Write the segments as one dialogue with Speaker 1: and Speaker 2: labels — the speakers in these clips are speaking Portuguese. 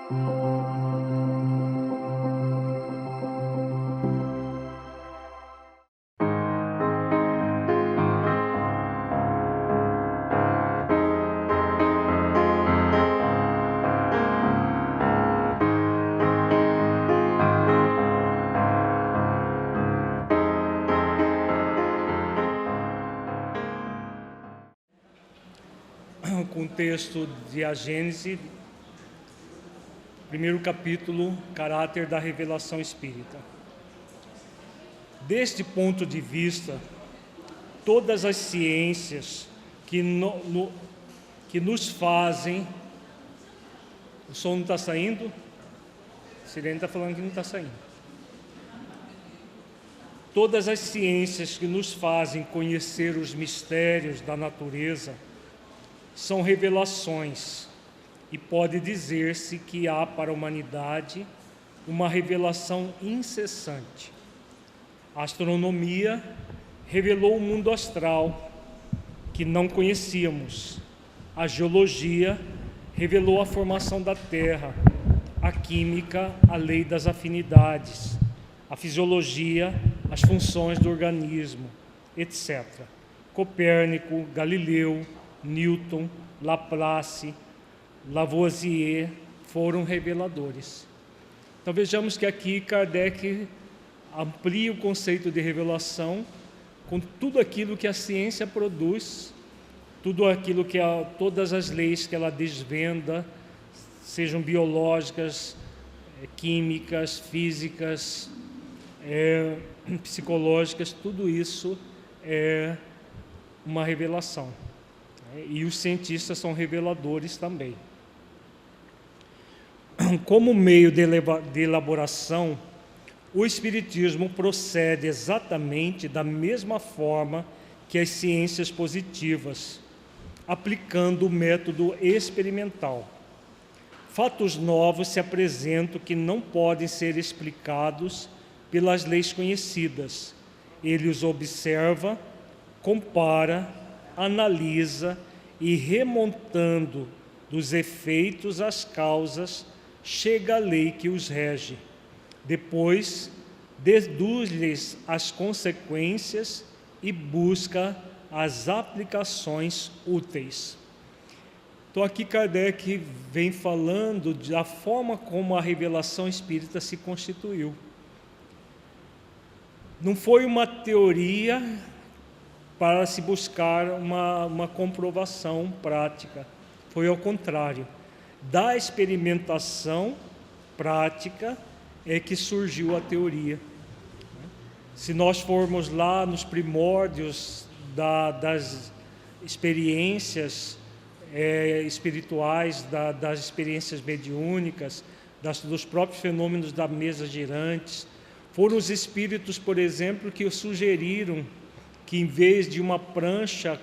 Speaker 1: Com o texto de A Gênese, primeiro capítulo, caráter da revelação espírita. Deste ponto de vista, todas as ciências que nos fazem... O som não está saindo? A Sirene está falando que não está saindo. Todas as ciências que nos fazem conhecer os mistérios da natureza são revelações, e pode dizer-se que há para a humanidade uma revelação incessante. A astronomia revelou o mundo astral, que não conhecíamos. A geologia revelou a formação da Terra, a química, a lei das afinidades, a fisiologia, as funções do organismo, etc. Copérnico, Galileu, Newton, Laplace, Lavoisier foram reveladores. Então vejamos que aqui Kardec amplia o conceito de revelação com tudo aquilo que a ciência produz, tudo aquilo que todas as leis que ela desvenda, sejam biológicas, químicas, físicas, psicológicas, tudo isso é uma revelação. E os cientistas são reveladores também. Como meio de elaboração, o Espiritismo procede exatamente da mesma forma que as ciências positivas, aplicando o método experimental. Fatos novos se apresentam que não podem ser explicados pelas leis conhecidas. Ele os observa, compara, analisa e, remontando dos efeitos às causas, chega à lei que os rege. Depois, deduz-lhes as consequências e busca as aplicações úteis. Então, aqui Kardec vem falando da forma como a revelação espírita se constituiu. Não foi uma teoria para se buscar uma comprovação prática. Foi ao contrário. Da experimentação prática é que surgiu a teoria. Se nós formos lá nos primórdios das experiências espirituais, das experiências mediúnicas, dos próprios fenômenos da mesa girantes, foram os espíritos, por exemplo, que sugeriram que em vez de uma prancha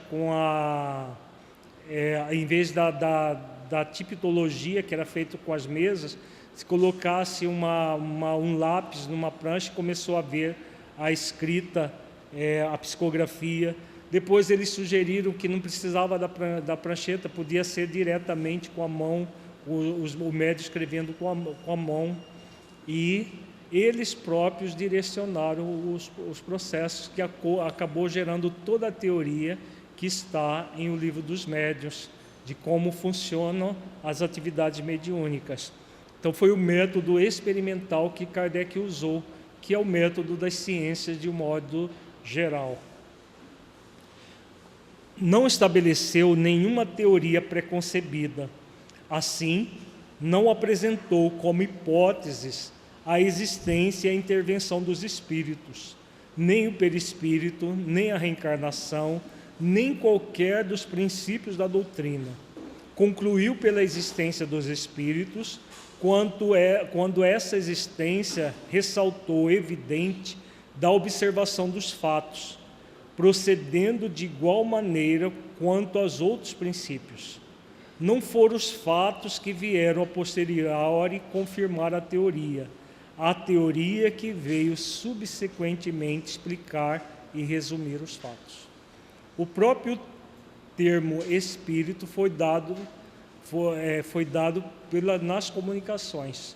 Speaker 1: em vez da tipologia que era feito com as mesas, se colocasse um lápis numa prancha e começou a ver a escrita, a psicografia. Depois eles sugeriram que não precisava da prancheta, podia ser diretamente com a mão, o médium escrevendo com a mão, e eles próprios direcionaram os processos que acabou gerando toda a teoria que está em O Livro dos Médiuns, de como funcionam as atividades mediúnicas. Então foi o método experimental que Kardec usou, que é o método das ciências de um modo geral. Não estabeleceu nenhuma teoria preconcebida. Assim, não apresentou como hipóteses a existência e a intervenção dos espíritos, nem o perispírito, nem a reencarnação, nem qualquer dos princípios da doutrina. Concluiu pela existência dos espíritos, quando essa existência ressaltou evidente da observação dos fatos, procedendo de igual maneira quanto aos outros princípios. Não foram os fatos que vieram a posteriori confirmar a teoria que veio subsequentemente explicar e resumir os fatos. O próprio termo espírito foi foi dado nas comunicações,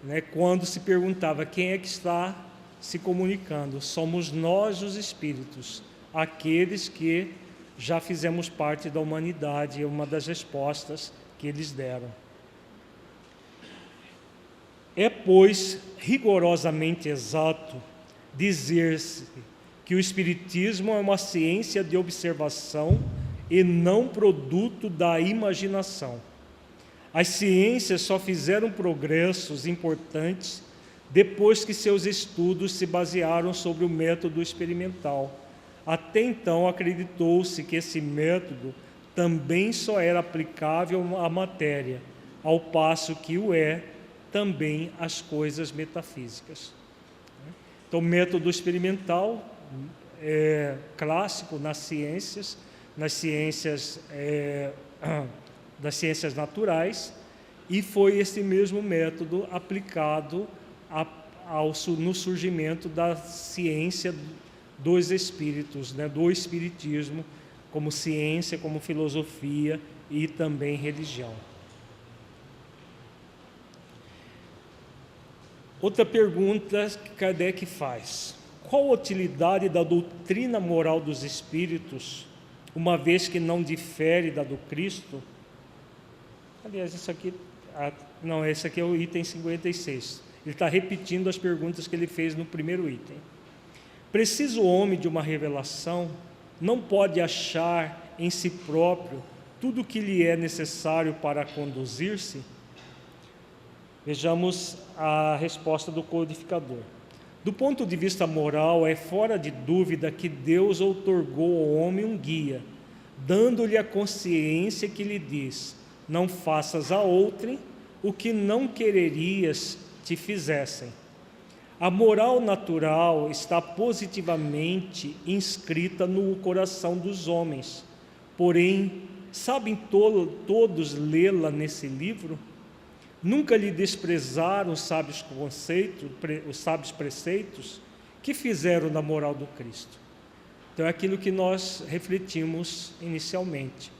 Speaker 1: né? Quando se perguntava quem é que está se comunicando, somos nós os espíritos, aqueles que já fizemos parte da humanidade, é uma das respostas que eles deram. É, pois, rigorosamente exato dizer-se que o Espiritismo é uma ciência de observação e não produto da imaginação. As ciências só fizeram progressos importantes depois que seus estudos se basearam sobre o método experimental. Até então, acreditou-se que esse método também só era aplicável à matéria, ao passo que o é também às coisas metafísicas. Então, o método experimental é clássico nas ciências naturais, e foi esse mesmo método aplicado no surgimento da ciência dos espíritos, né, do espiritismo, como ciência, como filosofia e também religião. Outra pergunta que Kardec faz: qual a utilidade da doutrina moral dos espíritos, uma vez que não difere da do Cristo? Aliás, esse aqui é o item 56. Ele está repetindo as perguntas que ele fez no primeiro item. Preciso o homem de uma revelação, não pode achar em si próprio tudo o que lhe é necessário para conduzir-se? Vejamos a resposta do codificador. Do ponto de vista moral, é fora de dúvida que Deus outorgou ao homem um guia, dando-lhe a consciência que lhe diz: não faças a outrem o que não quererias te fizessem. A moral natural está positivamente inscrita no coração dos homens, porém, sabem todos lê-la nesse livro? Nunca lhe desprezaram os sábios conceitos, os sábios preceitos que fizeram da moral do Cristo. Então é aquilo que nós refletimos inicialmente.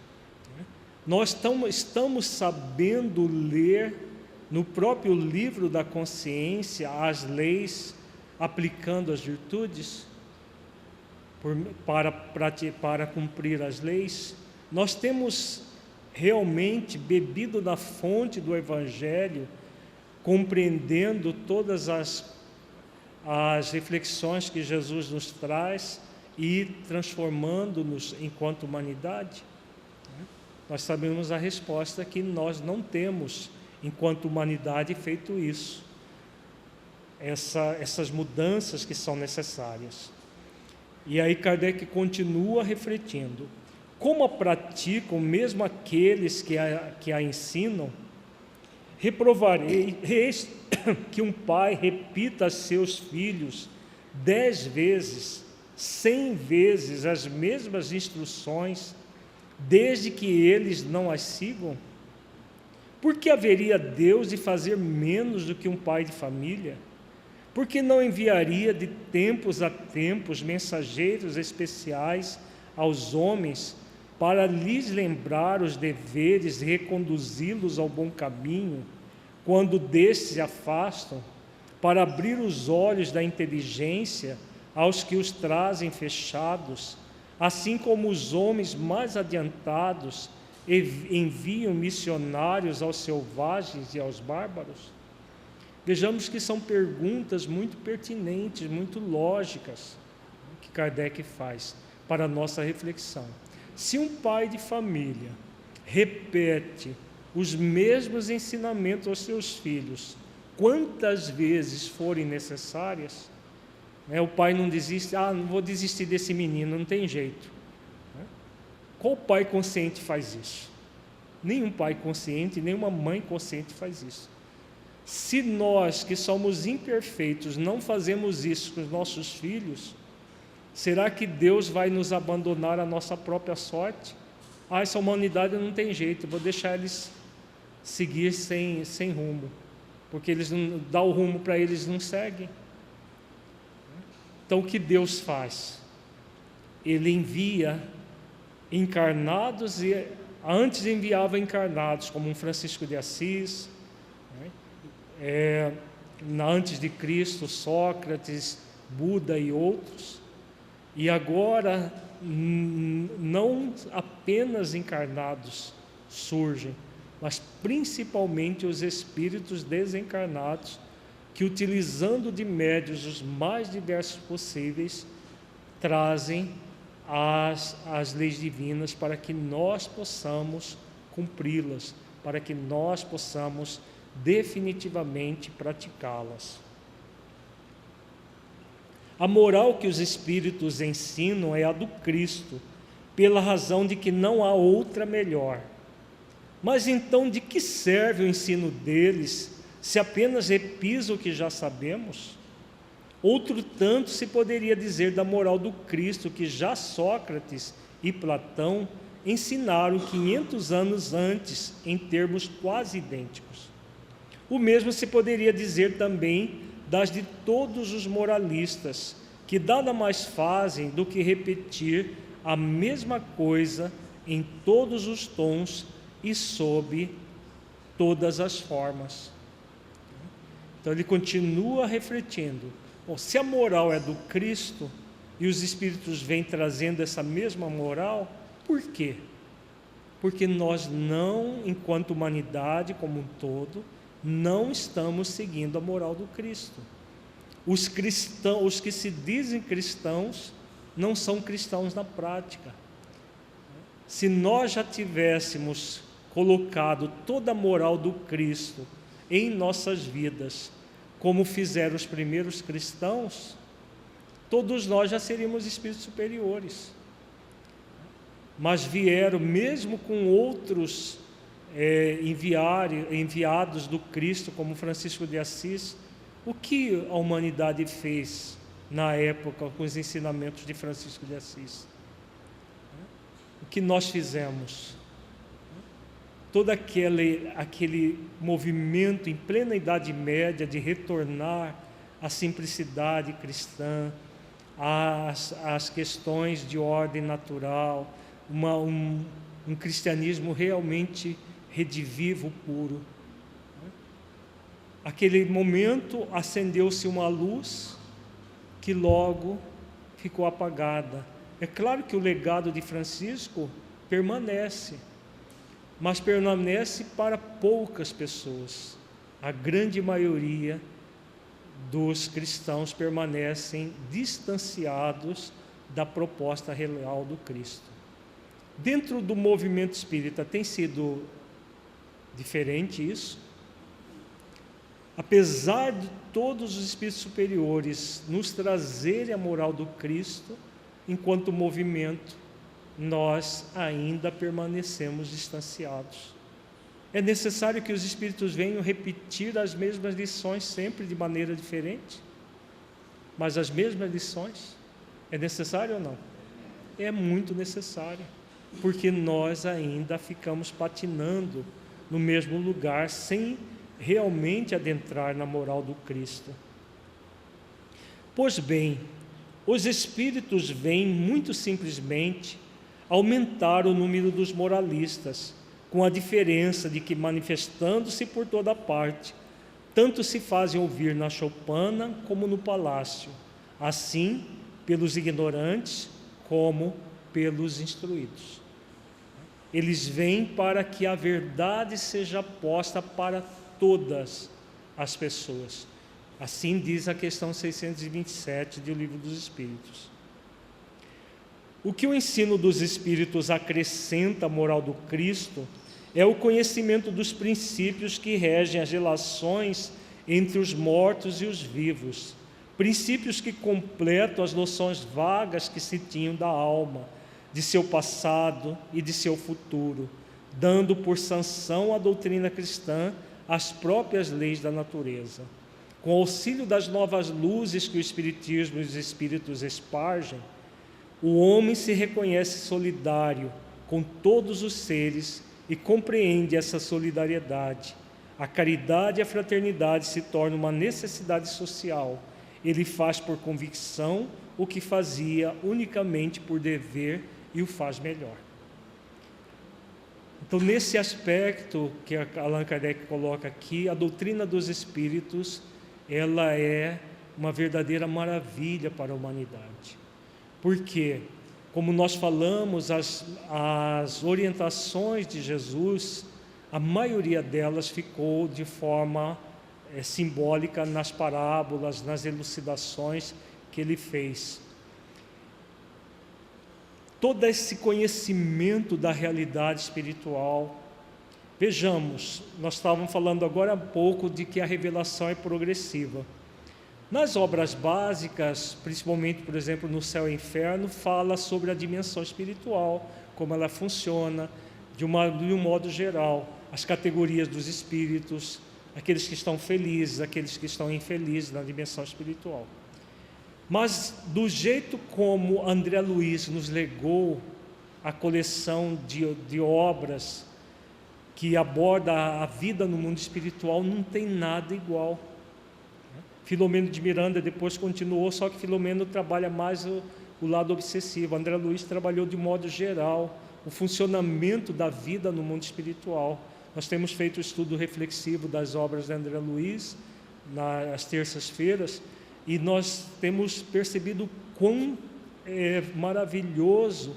Speaker 1: Nós estamos sabendo ler no próprio livro da consciência as leis, aplicando as virtudes para cumprir as leis. Nós temos realmente bebido da fonte do Evangelho, compreendendo todas as reflexões que Jesus nos traz e transformando-nos enquanto humanidade? Nós sabemos a resposta, que nós não temos, enquanto humanidade, feito isso, essas mudanças que são necessárias. E aí Kardec continua refletindo: como a praticam mesmo aqueles que a ensinam? Reprovarei que um pai repita a seus filhos 10 vezes, 100 vezes as mesmas instruções, desde que eles não as sigam? Por que haveria Deus de fazer menos do que um pai de família? Por que não enviaria de tempos a tempos mensageiros especiais aos homens para lhes lembrar os deveres e reconduzi-los ao bom caminho, quando destes se afastam, para abrir os olhos da inteligência aos que os trazem fechados, assim como os homens mais adiantados enviam missionários aos selvagens e aos bárbaros? Vejamos que são perguntas muito pertinentes, muito lógicas, que Kardec faz para a nossa reflexão. Se um pai de família repete os mesmos ensinamentos aos seus filhos, quantas vezes forem necessárias, o pai não desiste: não vou desistir desse menino, não tem jeito. Qual pai consciente faz isso? Nenhum pai consciente, nenhuma mãe consciente faz isso. Se nós, que somos imperfeitos, não fazemos isso com os nossos filhos, será que Deus vai nos abandonar à nossa própria sorte? Essa humanidade não tem jeito, vou deixar eles seguir sem rumo, porque eles não dão o rumo para eles, não seguem. Então, o que Deus faz? Ele envia encarnados e antes enviava encarnados, como um Francisco de Assis, antes de Cristo, Sócrates, Buda e outros, e agora não apenas encarnados surgem, mas principalmente os espíritos desencarnados que, utilizando de médios os mais diversos possíveis, trazem as leis divinas para que nós possamos cumpri-las, para que nós possamos definitivamente praticá-las. A moral que os espíritos ensinam é a do Cristo, pela razão de que não há outra melhor. Mas então, de que serve o ensino deles, se apenas repisa o que já sabemos? Outro tanto se poderia dizer da moral do Cristo, que já Sócrates e Platão ensinaram 500 anos antes, em termos quase idênticos. O mesmo se poderia dizer também das de todos os moralistas, que nada mais fazem do que repetir a mesma coisa em todos os tons e sob todas as formas. Então ele continua refletindo: bom, se a moral é do Cristo e os espíritos vêm trazendo essa mesma moral, por quê? Porque nós não, enquanto humanidade como um todo, não estamos seguindo a moral do Cristo. Os cristãos, os que se dizem cristãos, não são cristãos na prática. Se nós já tivéssemos colocado toda a moral do Cristo em nossas vidas, como fizeram os primeiros cristãos, todos nós já seríamos espíritos superiores. Mas vieram, mesmo com outros enviados do Cristo, como Francisco de Assis, o que a humanidade fez na época com os ensinamentos de Francisco de Assis? O que nós fizemos? Todo aquele movimento em plena Idade Média de retornar à simplicidade cristã, às questões de ordem natural, um cristianismo realmente redivivo, puro. Aquele momento acendeu-se uma luz que logo ficou apagada. É claro que o legado de Francisco permanece, mas permanece para poucas pessoas. A grande maioria dos cristãos permanecem distanciados da proposta real do Cristo. Dentro do movimento espírita tem sido diferente isso? Apesar de todos os espíritos superiores nos trazerem a moral do Cristo, enquanto movimento, nós ainda permanecemos distanciados. É necessário que os espíritos venham repetir as mesmas lições, sempre de maneira diferente, mas as mesmas lições. É necessário ou não? É muito necessário, porque nós ainda ficamos patinando no mesmo lugar, sem realmente adentrar na moral do Cristo. Pois bem, os espíritos vêm muito simplesmente aumentar o número dos moralistas, com a diferença de que, manifestando-se por toda parte, tanto se fazem ouvir na choupana como no palácio, assim pelos ignorantes como pelos instruídos. Eles vêm para que a verdade seja posta para todas as pessoas. Assim diz a questão 627 do Livro dos Espíritos. O que o ensino dos Espíritos acrescenta à moral do Cristo é o conhecimento dos princípios que regem as relações entre os mortos e os vivos, princípios que completam as noções vagas que se tinham da alma, de seu passado e de seu futuro, dando por sanção à doutrina cristã as próprias leis da natureza. Com o auxílio das novas luzes que o Espiritismo e os Espíritos espargem, o homem se reconhece solidário com todos os seres e compreende essa solidariedade. A caridade e a fraternidade se tornam uma necessidade social. Ele faz por convicção o que fazia unicamente por dever e o faz melhor. Então, nesse aspecto que Allan Kardec coloca aqui, a doutrina dos espíritos, ela é uma verdadeira maravilha para a humanidade. Porque, como nós falamos, as orientações de Jesus, a maioria delas ficou de forma simbólica nas parábolas, nas elucidações que ele fez. Todo esse conhecimento da realidade espiritual. Vejamos, nós estávamos falando agora há pouco de que a revelação é progressiva. Nas obras básicas, principalmente, por exemplo, no Céu e Inferno, fala sobre a dimensão espiritual, como ela funciona, de um modo geral, as categorias dos espíritos, aqueles que estão felizes, aqueles que estão infelizes na dimensão espiritual. Mas, do jeito como André Luiz nos legou a coleção de obras que aborda a vida no mundo espiritual, não tem nada igual. Filomeno de Miranda depois continuou, só que Filomeno trabalha mais o lado obsessivo. André Luiz trabalhou de modo geral o funcionamento da vida no mundo espiritual. Nós temos feito o estudo reflexivo das obras de André Luiz nas terças-feiras, e nós temos percebido quão maravilhoso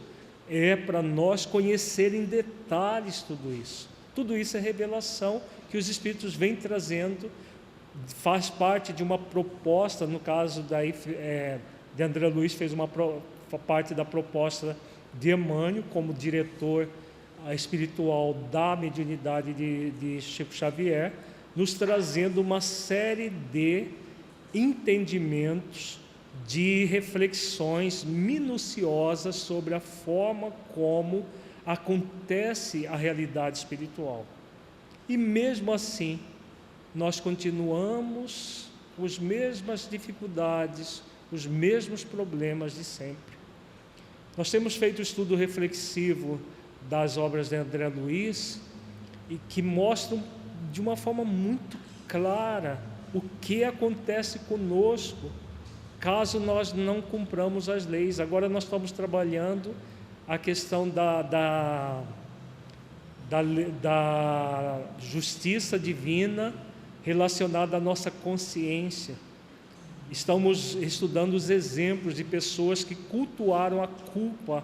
Speaker 1: é para nós conhecer em detalhes tudo isso. Tudo isso é revelação que os Espíritos vêm trazendo, faz parte de uma proposta, no caso de André Luiz, fez uma parte da proposta de Emmanuel, como diretor espiritual da mediunidade de Chico Xavier, nos trazendo uma série de entendimentos, de reflexões minuciosas sobre a forma como acontece a realidade espiritual. E mesmo assim, nós continuamos com as mesmas dificuldades, os mesmos problemas de sempre. Nós temos feito o estudo reflexivo das obras de André Luiz, e que mostram de uma forma muito clara o que acontece conosco caso nós não cumpramos as leis. Agora nós estamos trabalhando a questão da justiça divina relacionada à nossa consciência. Estamos estudando os exemplos de pessoas que cultuaram a culpa,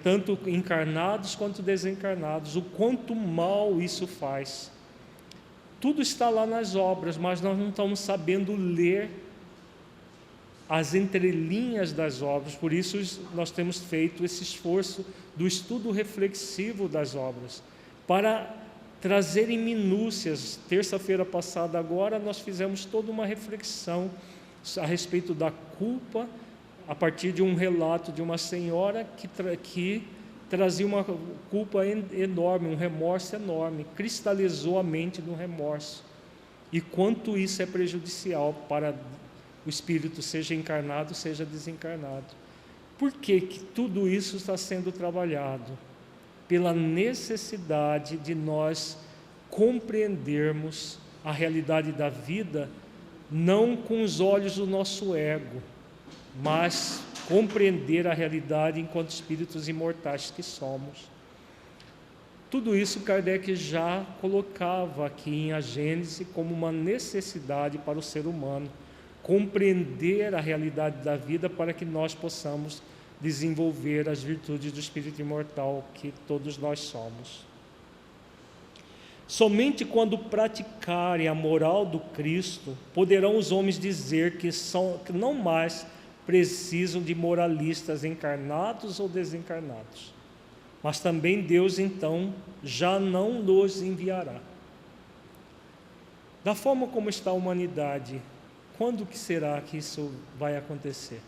Speaker 1: tanto encarnados quanto desencarnados, o quanto mal isso faz. Tudo está lá nas obras, mas nós não estamos sabendo ler as entrelinhas das obras. Por isso nós temos feito esse esforço do estudo reflexivo das obras, para trazer em minúcias. Terça-feira passada agora nós fizemos toda uma reflexão a respeito da culpa, a partir de um relato de uma senhora que trazia uma culpa enorme, um remorso enorme, cristalizou a mente no remorso, e quanto isso é prejudicial para o espírito, seja encarnado, seja desencarnado. Por que tudo isso está sendo trabalhado? Pela necessidade de nós compreendermos a realidade da vida, não com os olhos do nosso ego, mas compreender a realidade enquanto espíritos imortais que somos. Tudo isso Kardec já colocava aqui em A Gênese como uma necessidade para o ser humano, compreender a realidade da vida para que nós possamos desenvolver as virtudes do espírito imortal que todos nós somos. Somente quando praticarem a moral do Cristo, poderão os homens dizer que não mais precisam de moralistas encarnados ou desencarnados, mas também Deus então já não nos enviará. Da forma como está a humanidade, quando que será que isso vai acontecer?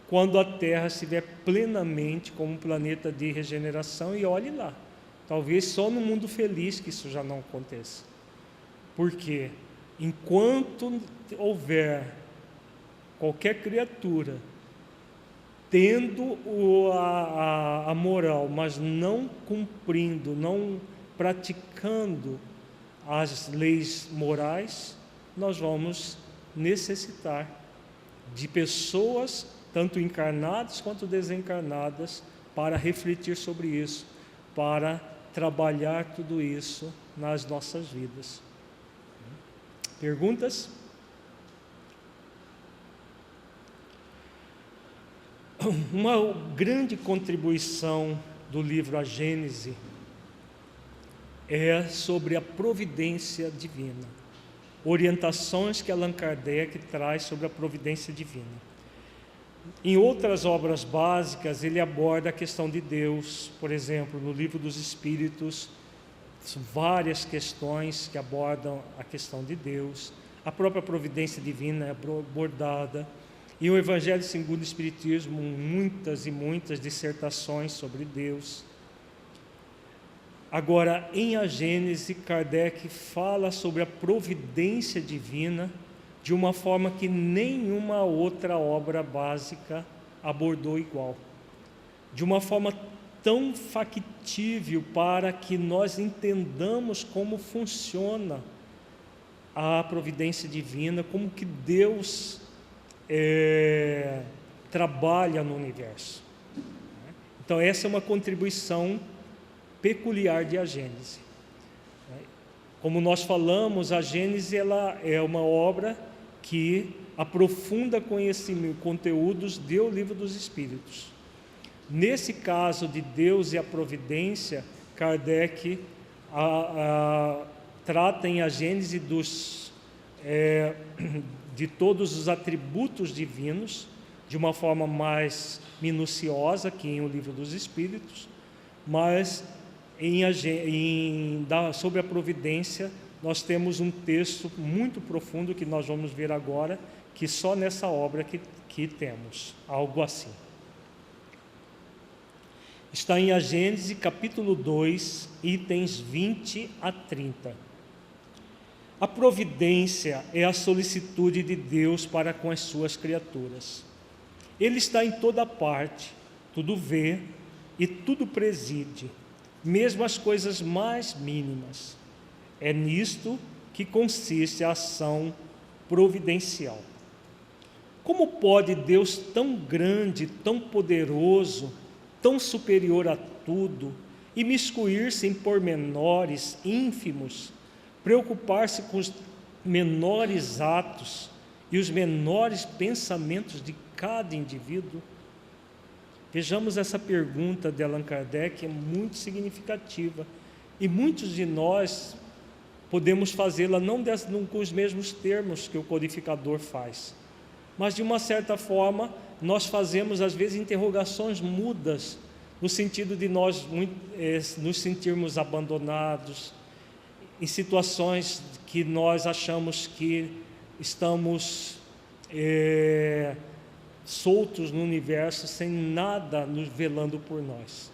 Speaker 1: Quando a Terra estiver plenamente como um planeta de regeneração, e olhe lá, talvez só no mundo feliz que isso já não aconteça. Porque enquanto houver qualquer criatura tendo a moral, mas não cumprindo, não praticando as leis morais, nós vamos necessitar de pessoas, tanto encarnadas quanto desencarnadas, para refletir sobre isso, para trabalhar tudo isso nas nossas vidas. Perguntas? Uma grande contribuição do livro A Gênese é sobre a providência divina. Orientações que Allan Kardec traz sobre a providência divina. Em outras obras básicas, ele aborda a questão de Deus. Por exemplo, no Livro dos Espíritos, são várias questões que abordam a questão de Deus. A própria providência divina é abordada. E o Evangelho segundo o Espiritismo, muitas e muitas dissertações sobre Deus. Agora, em A Gênese, Kardec fala sobre a providência divina de uma forma que nenhuma outra obra básica abordou igual. De uma forma tão factível para que nós entendamos como funciona a providência divina, como que Deus trabalha no universo. Então essa é uma contribuição peculiar de A Gênese. Como nós falamos, A Gênese ela é uma obra que aprofunda conteúdos do Livro dos Espíritos. Nesse caso de Deus e a providência, Kardec trata em A Gênese de todos os atributos divinos, de uma forma mais minuciosa que em O Livro dos Espíritos, mas sobre a providência, nós temos um texto muito profundo que nós vamos ver agora, que só nessa obra que temos, algo assim. Está em A Gênese, capítulo 2, itens 20 a 30. A providência é a solicitude de Deus para com as suas criaturas. Ele está em toda parte, tudo vê e tudo preside, mesmo as coisas mais mínimas. É nisto que consiste a ação providencial. Como pode Deus tão grande, tão poderoso, tão superior a tudo, imiscuir-se em pormenores ínfimos, preocupar-se com os menores atos e os menores pensamentos de cada indivíduo? Vejamos essa pergunta de Allan Kardec, é muito significativa, e muitos de nós podemos fazê-la não com os mesmos termos que o codificador faz, mas de uma certa forma nós fazemos às vezes interrogações mudas, no sentido de nós nos sentirmos abandonados, em situações que nós achamos que estamos soltos no universo, sem nada nos velando por nós.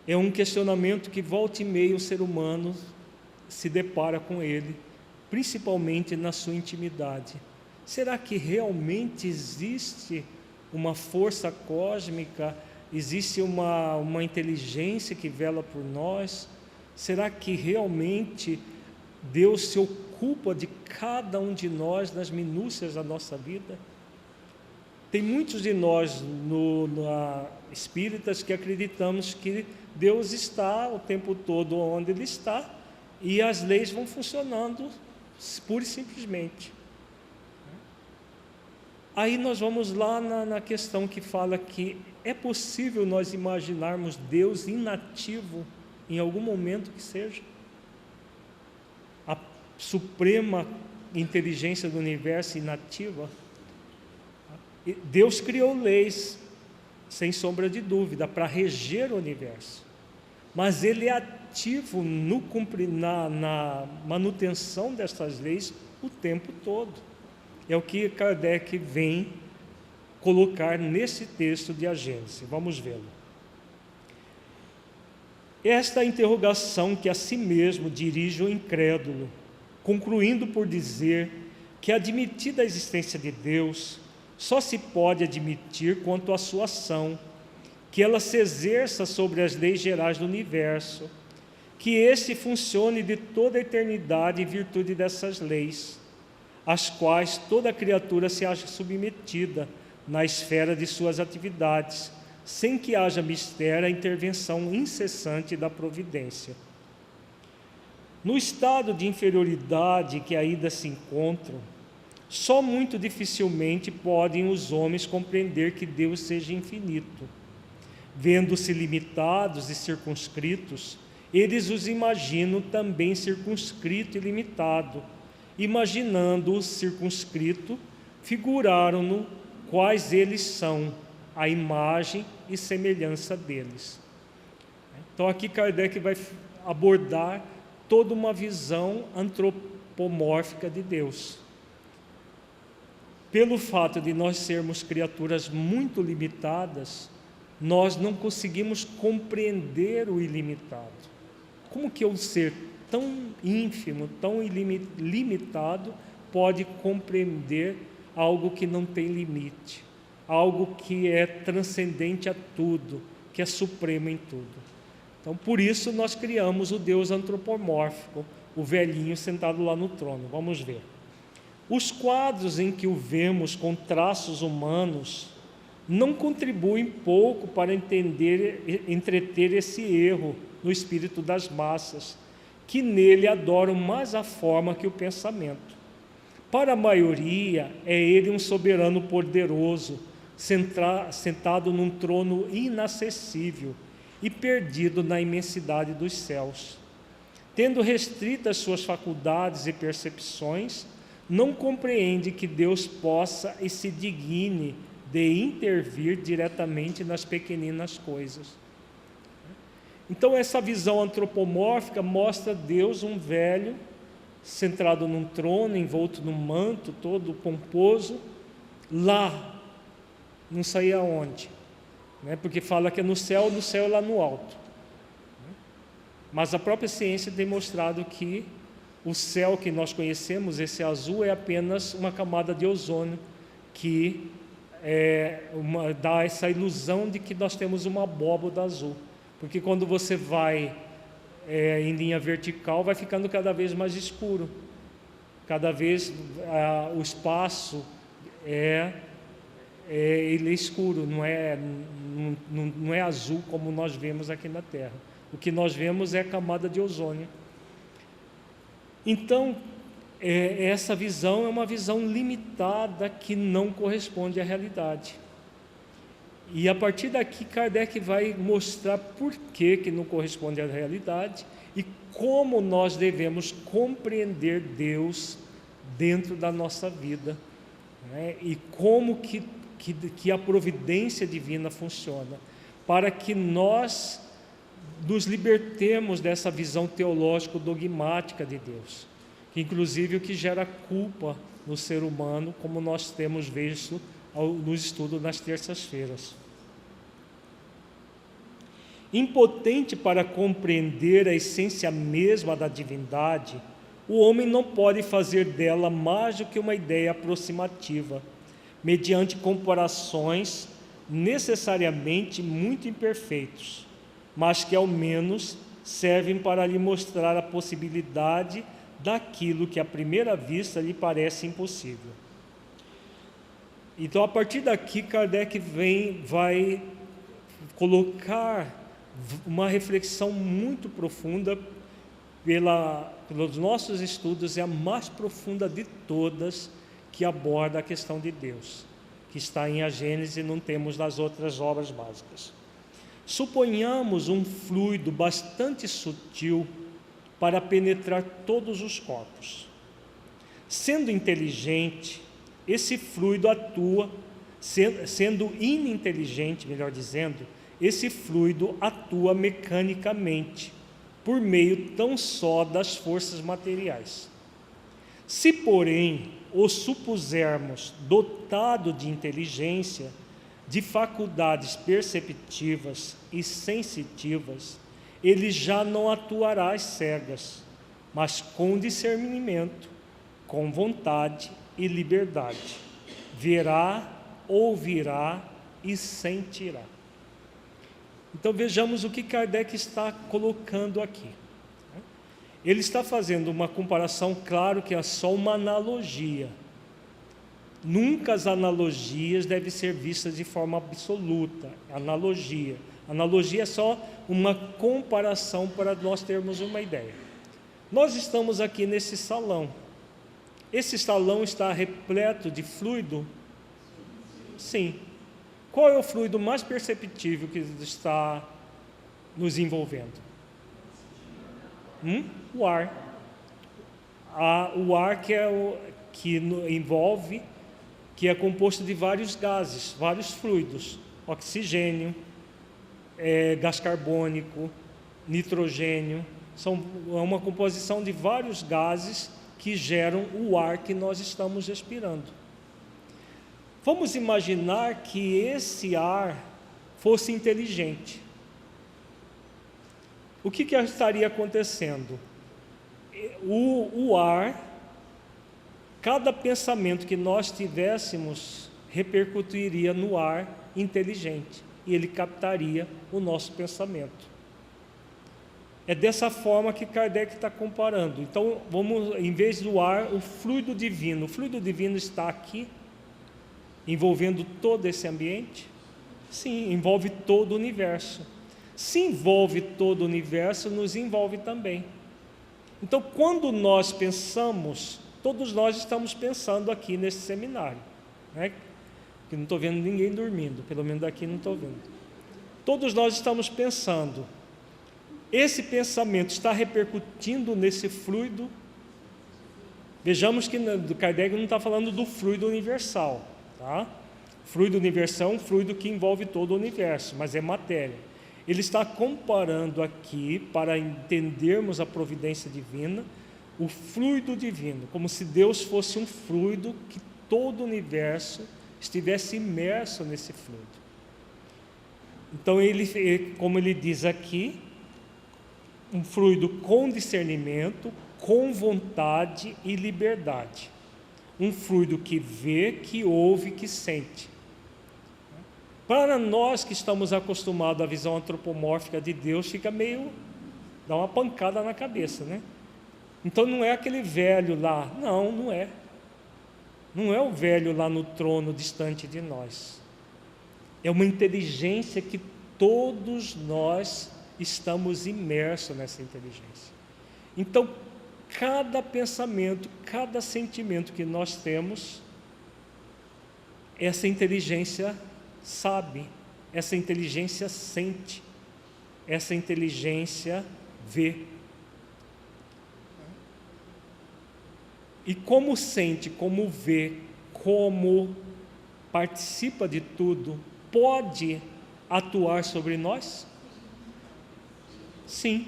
Speaker 1: É um questionamento que volta e meia o ser humano se depara com ele, principalmente na sua intimidade. Será que realmente existe uma força cósmica, existe uma inteligência que vela por nós? Será que realmente Deus se ocupa de cada um de nós nas minúcias da nossa vida? Tem muitos de nós espíritas que acreditamos que Deus está o tempo todo onde Ele está e as leis vão funcionando pura e simplesmente. Aí nós vamos lá na questão que fala que é possível nós imaginarmos Deus inativo em algum momento que seja. A suprema inteligência do universo inativa. Deus criou leis, sem sombra de dúvida, para reger o universo. Mas Ele é ativo na manutenção dessas leis o tempo todo. É o que Kardec vem colocar nesse texto de A Gênese. Vamos vê-lo. Esta interrogação que a si mesmo dirige o incrédulo, concluindo por dizer que, admitida a existência de Deus, só se pode admitir quanto à sua ação, que ela se exerça sobre as leis gerais do universo, que este funcione de toda a eternidade em virtude dessas leis, às quais toda criatura se acha submetida na esfera de suas atividades, sem que haja mistério a intervenção incessante da providência. No estado de inferioridade que ainda se encontram, só muito dificilmente podem os homens compreender que Deus seja infinito. Vendo-se limitados e circunscritos, eles os imaginam também circunscrito e limitado. Imaginando-o circunscrito, figuraram-no quais eles são, a imagem e semelhança deles. Então aqui Kardec vai abordar toda uma visão antropomórfica de Deus. Pelo fato de nós sermos criaturas muito limitadas, nós não conseguimos compreender o ilimitado. Como que um ser tão ínfimo, tão limitado, pode compreender algo que não tem limite, algo que é transcendente a tudo, que é supremo em tudo? Então, por isso nós criamos o Deus antropomórfico, o velhinho sentado lá no trono. Vamos ver. Os quadros em que o vemos com traços humanos não contribuem pouco para entreter esse erro no espírito das massas, que nele adoram mais a forma que o pensamento. Para a maioria, é ele um soberano poderoso, sentado num trono inacessível e perdido na imensidade dos céus. Tendo restritas suas faculdades e percepções, não compreende que Deus possa e se digne de intervir diretamente nas pequeninas coisas. Então, essa visão antropomórfica mostra Deus um velho, centrado num trono, envolto num manto todo pomposo, lá, não sei aonde, né? Porque fala que é no céu é lá no alto. Mas a própria ciência tem mostrado que o céu que nós conhecemos, esse azul, é apenas uma camada de ozônio que dá essa ilusão de que nós temos uma abóboda azul. Porque quando você vai em linha vertical, vai ficando cada vez mais escuro. Cada vez o espaço ele é escuro, não é azul como nós vemos aqui na Terra. O que nós vemos é a camada de ozônio. Então, essa visão é uma visão limitada que não corresponde à realidade. E a partir daqui, Kardec vai mostrar por que não corresponde à realidade e como nós devemos compreender Deus dentro da nossa vida, né? E como que a providência divina funciona, para que nós nos libertemos dessa visão teológico-dogmática de Deus, que inclusive o que gera culpa no ser humano, como nós temos visto no estudo nas terças-feiras. Impotente para compreender a essência mesma da divindade, o homem não pode fazer dela mais do que uma ideia aproximativa, mediante comparações necessariamente muito imperfeitos, mas que ao menos servem para lhe mostrar a possibilidade daquilo que à primeira vista lhe parece impossível. Então, a partir daqui, Kardec vai colocar uma reflexão muito profunda pelos nossos estudos, é a mais profunda de todas, que aborda a questão de Deus, que está em A Gênese e não temos nas outras obras básicas. Suponhamos um fluido bastante sutil para penetrar todos os corpos. Sendo inteligente, esse fluido atua, sendo ininteligente, melhor dizendo, esse fluido atua mecanicamente, por meio tão só das forças materiais. Se, porém, o supusermos dotado de inteligência, de faculdades perceptivas e sensitivas, ele já não atuará às cegas, mas com discernimento, com vontade e liberdade. Verá, ouvirá e sentirá. Então vejamos o que Kardec está colocando aqui. Ele está fazendo uma comparação, claro que é só uma analogia. Nunca as analogias devem ser vistas de forma absoluta. Analogia é só uma comparação para nós termos uma ideia. Nós estamos aqui nesse salão. Esse salão está repleto de fluido? Sim. Qual é o fluido mais perceptível que está nos envolvendo? O ar. O ar que envolve, que é composto de vários gases, vários fluidos, oxigênio, gás carbônico, nitrogênio, é uma composição de vários gases que geram o ar que nós estamos respirando. Vamos imaginar que esse ar fosse inteligente. O que estaria acontecendo? O ar, cada pensamento que nós tivéssemos repercutiria no ar inteligente e ele captaria o nosso pensamento. É dessa forma que Kardec está comparando. Então, em vez do ar, o fluido divino está aqui, envolvendo todo esse ambiente? Sim, envolve todo o universo. Se envolve todo o universo, nos envolve também. Então, quando nós pensamos, todos nós estamos pensando aqui nesse seminário, né? Que não estou vendo ninguém dormindo, pelo menos daqui não estou vendo. Todos nós estamos pensando. Esse pensamento está repercutindo nesse fluido. Vejamos que Kardec não está falando do fluido universal, tá? Fluido universal é um fluido que envolve todo o universo, mas é matéria. Ele está comparando aqui, para entendermos a providência divina, o fluido divino, como se Deus fosse um fluido que todo o universo estivesse imerso nesse fluido. Então, como ele diz aqui, um fluido com discernimento, com vontade e liberdade. Um fluido que vê, que ouve, que sente. Para nós que estamos acostumados à visão antropomórfica de Deus, dá uma pancada na cabeça, né? Então não é aquele velho lá, não é. Não é o velho lá no trono distante de nós. É uma inteligência que todos nós estamos imersos nessa inteligência. Então, cada pensamento, cada sentimento que nós temos, essa inteligência sabe, essa inteligência sente, essa inteligência vê. E como sente, como vê, como participa de tudo, pode atuar sobre nós? Sim,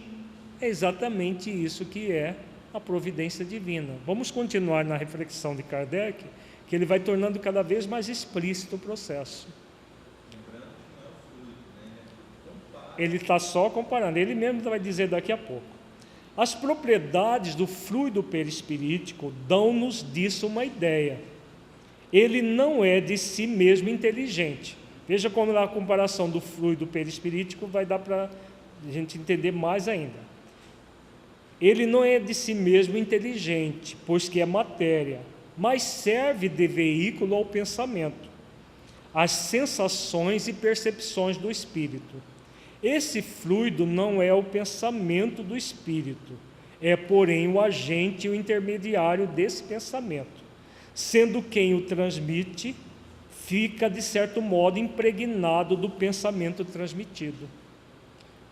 Speaker 1: é exatamente isso que é a providência divina. Vamos continuar na reflexão de Kardec, que ele vai tornando cada vez mais explícito o processo. Ele está só comparando, ele mesmo vai dizer daqui a pouco. As propriedades do fluido perispirítico dão-nos disso uma ideia. Ele não é de si mesmo inteligente. Veja como na comparação do fluido perispirítico vai dar para a gente entender mais ainda. Ele não é de si mesmo inteligente, pois que é matéria, mas serve de veículo ao pensamento, às sensações e percepções do espírito. Esse fluido não é o pensamento do espírito, é, porém, o agente e o intermediário desse pensamento, sendo quem o transmite, fica, de certo modo, impregnado do pensamento transmitido.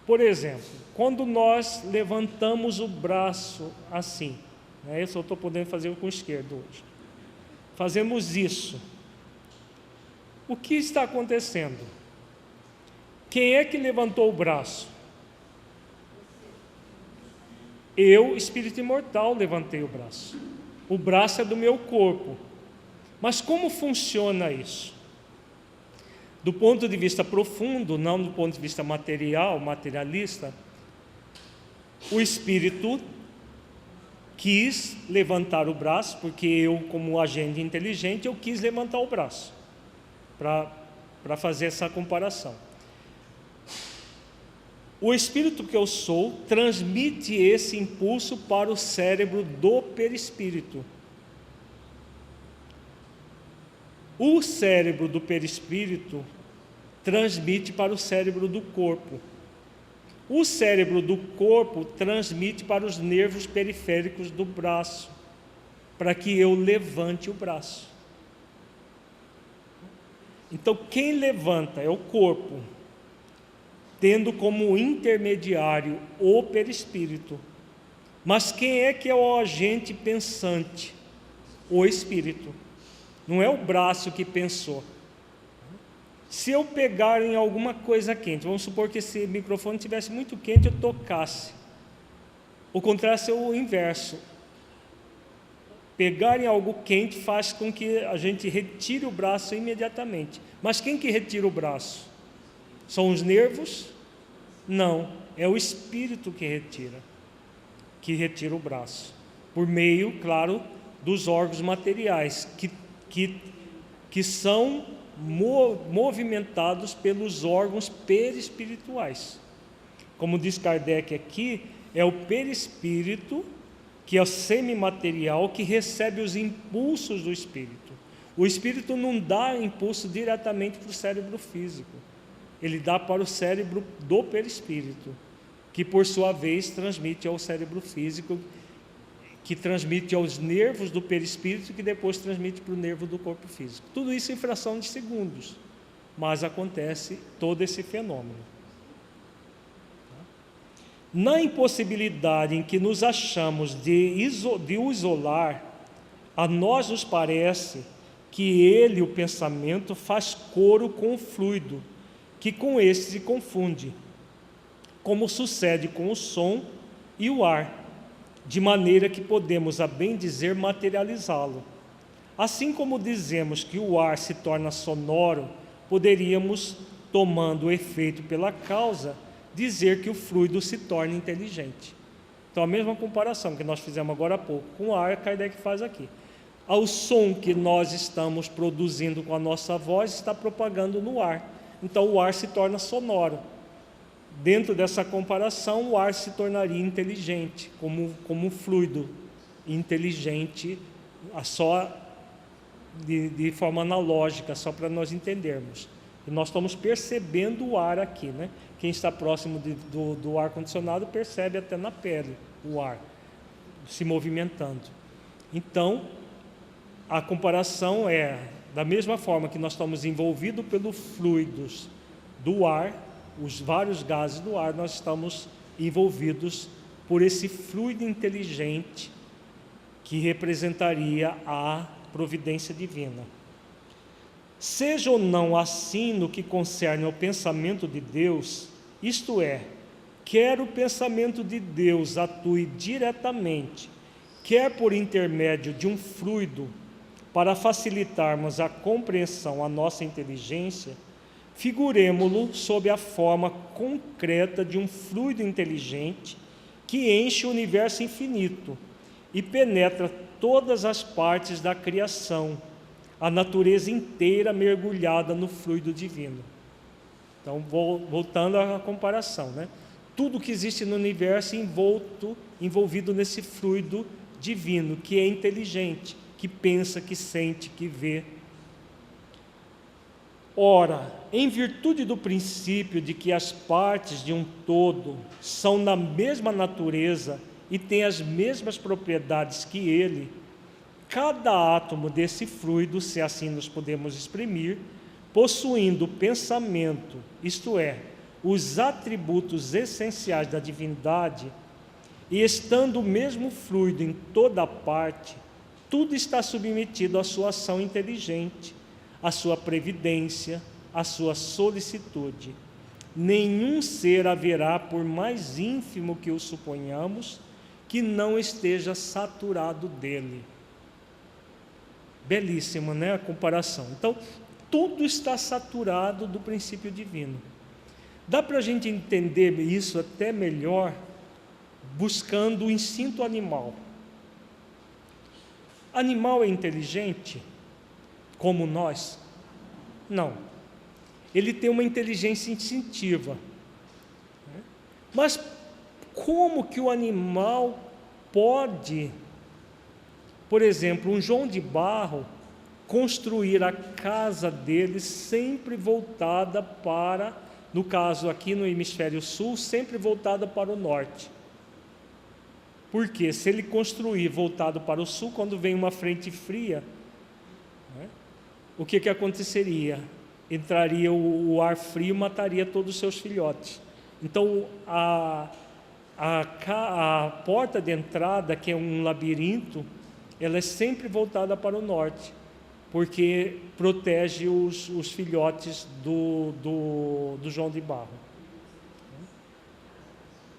Speaker 1: Por exemplo, quando nós levantamos o braço assim, né, eu só estou podendo fazer com o esquerdo hoje, fazemos isso, o que está acontecendo? Quem é que levantou o braço? Eu, espírito imortal, levantei o braço. O braço é do meu corpo. Mas como funciona isso? Do ponto de vista profundo, não do ponto de vista materialista, o espírito quis levantar o braço, porque eu, como agente inteligente, eu quis levantar o braço, para fazer essa comparação. O espírito que eu sou transmite esse impulso para o cérebro do perispírito. O cérebro do perispírito transmite para o cérebro do corpo. O cérebro do corpo transmite para os nervos periféricos do braço, para que eu levante o braço. Então, quem levanta é o corpo, tendo como intermediário o perispírito. Mas quem é que é o agente pensante? O espírito. Não é o braço que pensou. Se eu pegar em alguma coisa quente, vamos supor que esse microfone estivesse muito quente, eu tocasse. O contraste é o inverso. Pegar em algo quente faz com que a gente retire o braço imediatamente. Mas quem que retira o braço? São os nervos? Não, é o espírito que retira o braço. Por meio, claro, dos órgãos materiais, que são movimentados pelos órgãos perispirituais. Como diz Kardec aqui, é o perispírito, que é o semimaterial, que recebe os impulsos do espírito. O espírito não dá impulso diretamente para o cérebro físico, ele dá para o cérebro do perispírito, que por sua vez transmite ao cérebro físico, que transmite aos nervos do perispírito, que depois transmite para o nervo do corpo físico. Tudo isso em fração de segundos, mas acontece todo esse fenômeno. Na impossibilidade em que nos achamos de o isolar, a nós nos parece que ele, o pensamento, faz coro com o fluido, que com este se confunde, como sucede com o som e o ar, de maneira que podemos, a bem dizer, materializá-lo. Assim como dizemos que o ar se torna sonoro, poderíamos, tomando o efeito pela causa, dizer que o fluido se torna inteligente. Então, a mesma comparação que nós fizemos agora há pouco com o ar, Kardec faz aqui. Ao som que nós estamos produzindo com a nossa voz, está propagando no ar. Então, o ar se torna sonoro. Dentro dessa comparação, o ar se tornaria inteligente, como um fluido inteligente, só de forma analógica, só para nós entendermos. E nós estamos percebendo o ar aqui, né? Quem está próximo do ar-condicionado percebe até na pele o ar se movimentando. Então, a comparação é, da mesma forma que nós estamos envolvidos pelos fluidos do ar, os vários gases do ar, nós estamos envolvidos por esse fluido inteligente que representaria a providência divina. Seja ou não assim no que concerne ao pensamento de Deus, isto é, quer o pensamento de Deus atue diretamente, quer por intermédio de um fluido, para facilitarmos a compreensão à nossa inteligência, figuremo-lo sob a forma concreta de um fluido inteligente que enche o universo infinito e penetra todas as partes da criação, a natureza inteira mergulhada no fluido divino. Então, voltando à comparação, né? Tudo que existe no universo envolvido nesse fluido divino, que é inteligente, que pensa, que sente, que vê. Ora, em virtude do princípio de que as partes de um todo são da mesma natureza e têm as mesmas propriedades que ele, cada átomo desse fluido, se assim nos podemos exprimir, possuindo pensamento, isto é, os atributos essenciais da divindade, e estando o mesmo fluido em toda parte, tudo está submetido à sua ação inteligente, à sua previdência, à sua solicitude. Nenhum ser haverá, por mais ínfimo que o suponhamos, que não esteja saturado dele. Belíssima, né, a comparação. Então, tudo está saturado do princípio divino. Dá para a gente entender isso até melhor buscando o instinto animal. Animal é inteligente como nós? Não. Ele tem uma inteligência instintiva. Mas como que o animal pode, por exemplo, um João de Barro, construir a casa deles sempre voltada para, no caso aqui no hemisfério sul, sempre voltada para o norte. Porque se ele construir voltado para o sul, quando vem uma frente fria, né, o que aconteceria? Entraria o ar frio e mataria todos os seus filhotes. Então, a porta de entrada, que é um labirinto, ela é sempre voltada para o norte, porque protege os filhotes do João de Barro.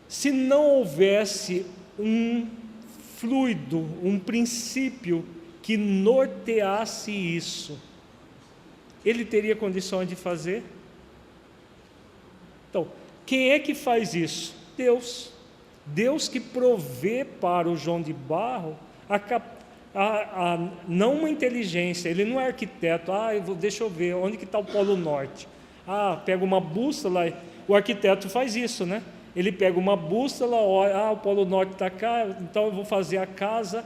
Speaker 1: Se não houvesse um fluido, um princípio que norteasse isso, ele teria condições de fazer? Então, quem é que faz isso? Deus. Deus que provê para o João de Barro não uma inteligência, ele não é arquiteto, deixa eu ver, onde que está o Polo Norte? Pega uma bússola, o arquiteto faz isso, né? Ele pega uma bússola, olha, o Polo Norte está cá, então eu vou fazer a casa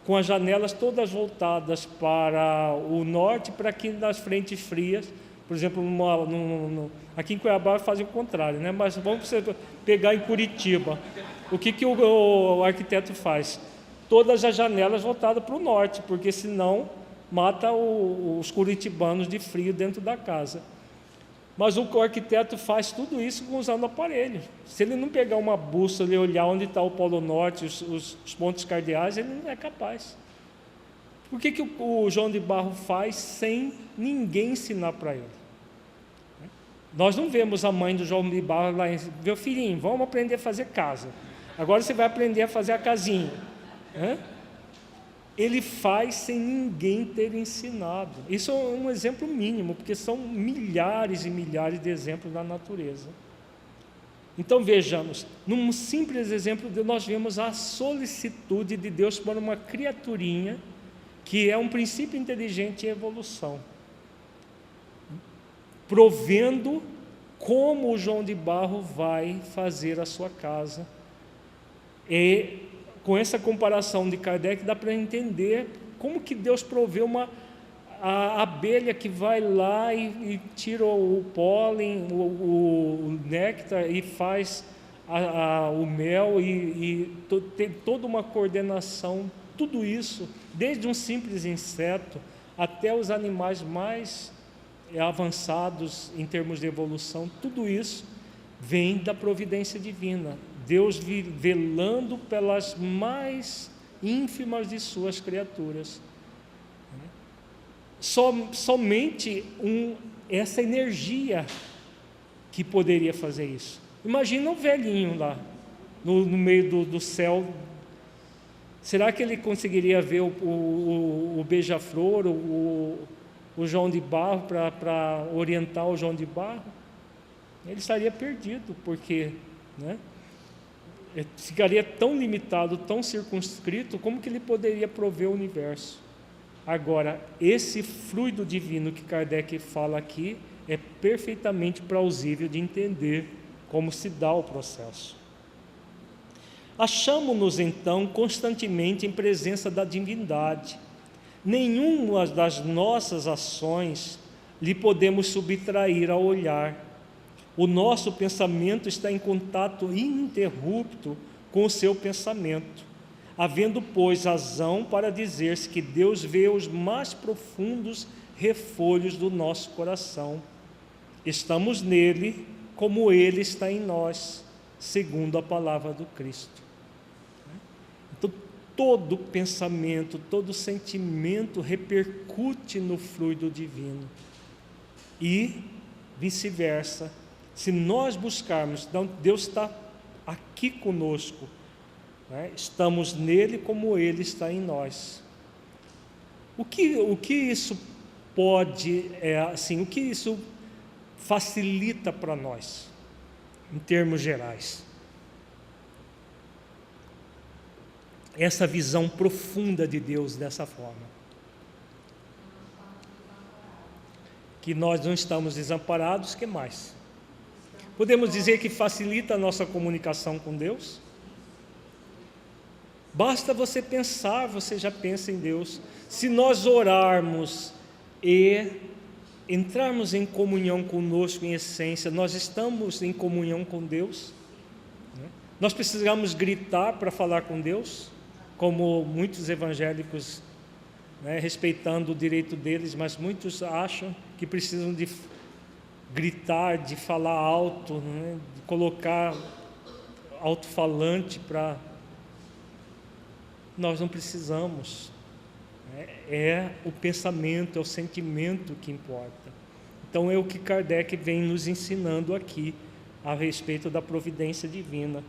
Speaker 1: com as janelas todas voltadas para o norte, para que nas frentes frias, por exemplo, aqui em Cuiabá fazem o contrário, né? Mas vamos pegar em Curitiba, o que o arquiteto faz? Todas as janelas voltadas para o norte, porque senão mata os curitibanos de frio dentro da casa. Mas o arquiteto faz tudo isso usando aparelho. Se ele não pegar uma bússola e olhar onde está o Polo Norte, os pontos cardeais, ele não é capaz. Por que o João de Barro faz sem ninguém ensinar para ele? Nós não vemos a mãe do João de Barro lá, meu filhinho, vamos aprender a fazer casa. Agora você vai aprender a fazer a casinha. Ele faz sem ninguém ter ensinado. Isso é um exemplo mínimo, porque são milhares e milhares de exemplos na natureza. Então vejamos, num simples exemplo, nós vemos a solicitude de Deus por uma criaturinha que é um princípio inteligente em evolução, provendo como o João de Barro vai fazer a sua casa. E com essa comparação de Kardec, dá para entender como que Deus proveu a abelha que vai lá e tira o pólen, o néctar e faz o mel e tem toda uma coordenação, tudo isso, desde um simples inseto até os animais mais avançados em termos de evolução, tudo isso vem da providência divina. Deus velando pelas mais ínfimas de suas criaturas. Somente essa energia que poderia fazer isso. Imagina um velhinho lá, no meio do céu. Será que ele conseguiria ver o beija-flor, o João de Barro, para orientar o João de Barro? Ele estaria perdido, porque... ficaria tão limitado, tão circunscrito, como que ele poderia prover o universo? Agora, esse fluido divino que Kardec fala aqui é perfeitamente plausível de entender como se dá o processo. Achamo-nos então constantemente em presença da divindade. Nenhuma das nossas ações lhe podemos subtrair ao olhar. O nosso pensamento está em contato ininterrupto com o seu pensamento, havendo, pois, razão para dizer-se que Deus vê os mais profundos refolhos do nosso coração. Estamos nele como ele está em nós, segundo a palavra do Cristo. Então, todo pensamento, todo sentimento repercute no fluido divino e vice-versa. Se nós buscarmos, então Deus está aqui conosco, estamos nele como ele está em nós. O que isso pode, o que isso facilita para nós, em termos gerais? Essa visão profunda de Deus dessa forma. Que nós não estamos desamparados, que mais? Podemos dizer que facilita a nossa comunicação com Deus? Basta você pensar, você já pensa em Deus. Se nós orarmos e entrarmos em comunhão conosco em essência. Nós estamos em comunhão com Deus? Nós precisamos gritar para falar com Deus, como muitos evangélicos, respeitando o direito deles, mas muitos acham que precisam de gritar, de falar alto, de colocar alto-falante para... Nós não precisamos. É o pensamento, é o sentimento que importa. Então é o que Kardec vem nos ensinando aqui a respeito da providência divina.